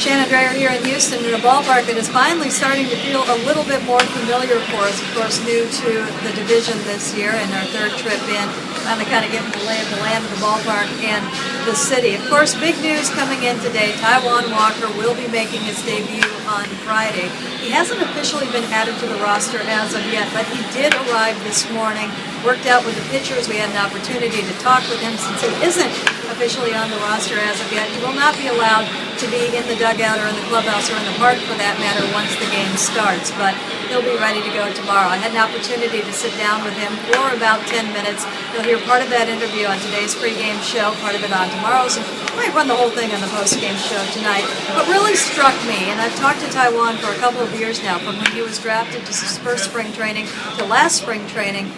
Shannon Drayer here in Houston in a ballpark that is finally starting to feel a little bit more familiar for us. Of course, new to the division this year and our third trip in. Finally kind of getting the lay of the land of the ballpark and the city. Of course, big news coming in today. Taijuan Walker will be making his debut on Friday. He hasn't officially been added to the roster as of yet, but he did arrive this morning, worked out with the pitchers. We had an opportunity to talk with him since he isn't officially on the roster as of yet. He will not be allowed to be in the dugout or in the clubhouse or in the park for that matter once the game starts, but he'll be ready to go tomorrow. I had an opportunity to sit down with him for about 10 minutes. You'll hear part of that interview on today's pregame show, part of it on tomorrow's, and I might run the whole thing on the postgame show tonight. What really struck me, and I've talked to Taijuan for a couple of years now, from when he was drafted to his first spring training to last spring training,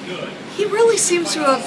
he really seems to have,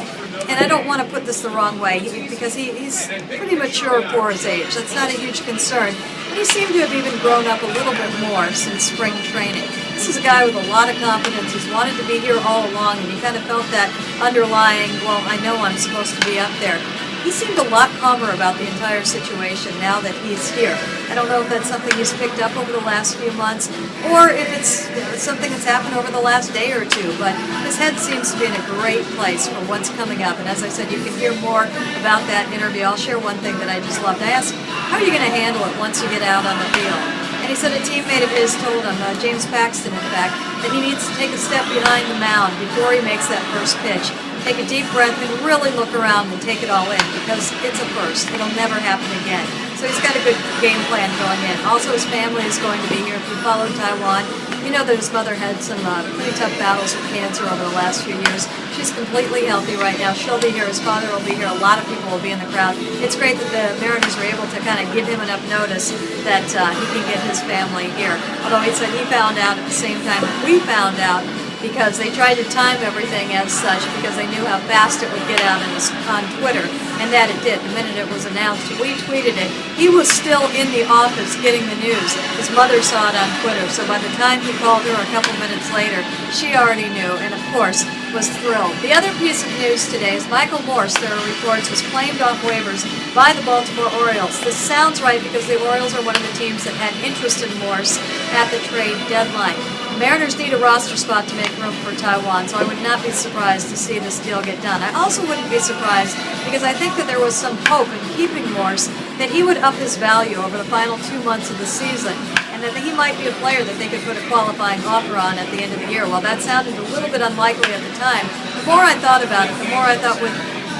and I don't want to put this the wrong way, because he's pretty mature for his age. That's not a huge concern. But he seemed to have even grown up a little bit more since spring training. This is a guy with a lot of confidence. He's wanted to be here all along, and he kind of felt that underlying, well, I know I'm supposed to be up there. He seemed a lot calmer about the entire situation now that he's here. I don't know if that's something he's picked up over the last few months, or if it's something that's happened over the last day or two, but his head seems to be in a great place for what's coming up. And as I said, you can hear more about that interview. I'll share one thing that I just loved. I asked, how are you going to handle it once you get out on the field? And he said a teammate of his told him, James Paxton in fact, that he needs to take a step behind the mound before he makes that first pitch. Take a deep breath and really look around and take it all in, because it's a first. It'll never happen again. So he's got a good game plan going in. Also, his family is going to be here. If you follow Taijuan, you know that his mother had some pretty tough battles with cancer over the last few years. She's completely healthy right now. She'll be here. His father will be here. A lot of people will be in the crowd. It's great that the Mariners were able to kind of give him enough notice that he can get his family here. Although he said he found out at the same time that we found out, because they tried to time everything as such, because they knew how fast it would get out on Twitter, and that it did. The minute it was announced, we tweeted it. He was still in the office getting the news. His mother saw it on Twitter, so by the time he called her a couple minutes later, she already knew, and of course, was thrilled. The other piece of news today is Michael Morse, there are reports, was claimed off waivers by the Baltimore Orioles. This sounds right because the Orioles are one of the teams that had interest in Morse at the trade deadline. Mariners need a roster spot to make room for Taijuan, so I would not be surprised to see this deal get done. I also wouldn't be surprised because I think that there was some hope in keeping Morse that he would up his value over the final 2 months of the season, and that he might be a player that they could put a qualifying offer on at the end of the year. Well, that sounded a little bit unlikely at the time. The more I thought about it, the more I thought with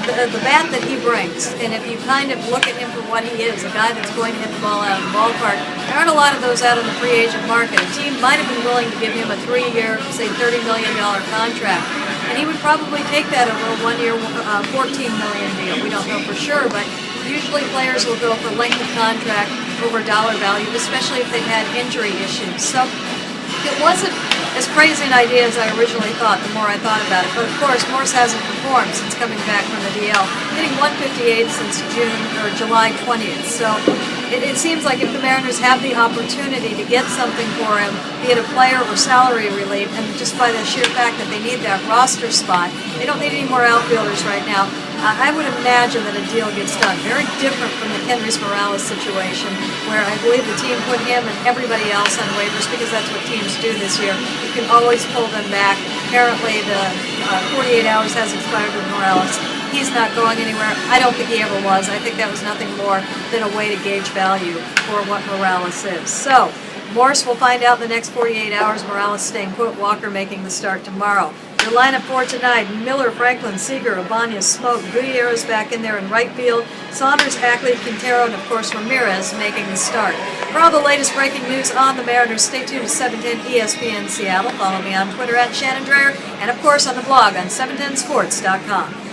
the bat that he brings, and if you kind of look at him for what he is, a guy that's going to hit the ball out of the ballpark, there aren't a lot of those out in the free agent market. A team might have been willing to give him a 3-year, say $30 million contract, and he would probably take that over a 1-year, $14 million deal. We don't know for sure, but usually players will go for length of contract over dollar value, especially if they've had injury issues. So it wasn't as crazy an idea as I originally thought, the more I thought about it. But of course, Morse hasn't performed since coming back from the DL, hitting 158 since July 20th. So it seems like if the Mariners have the opportunity to get something for him, be it a player or salary relief, and just by the sheer fact that they need that roster spot, they don't need any more outfielders right now. I would imagine that a deal gets done. Very different from the Kendrys Morales situation, where I believe the team put him and everybody else on waivers because that's what teams do this year. You can always pull them back. Apparently the 48 hours has expired with Morales. He's not going anywhere. I don't think he ever was. I think that was nothing more than a way to gauge value for what Morales is. So, Morse will find out in the next 48 hours. Morales staying put. Walker making the start tomorrow. Your lineup for tonight: Miller, Franklin, Seager, Ibanez, Smoke, Gutierrez back in there in right field, Saunders, Ackley, Quintero, and of course Ramirez making the start. For all the latest breaking news on the Mariners, stay tuned to 710 ESPN Seattle. Follow me on Twitter at Shannon Drayer, and of course on the blog on 710sports.com.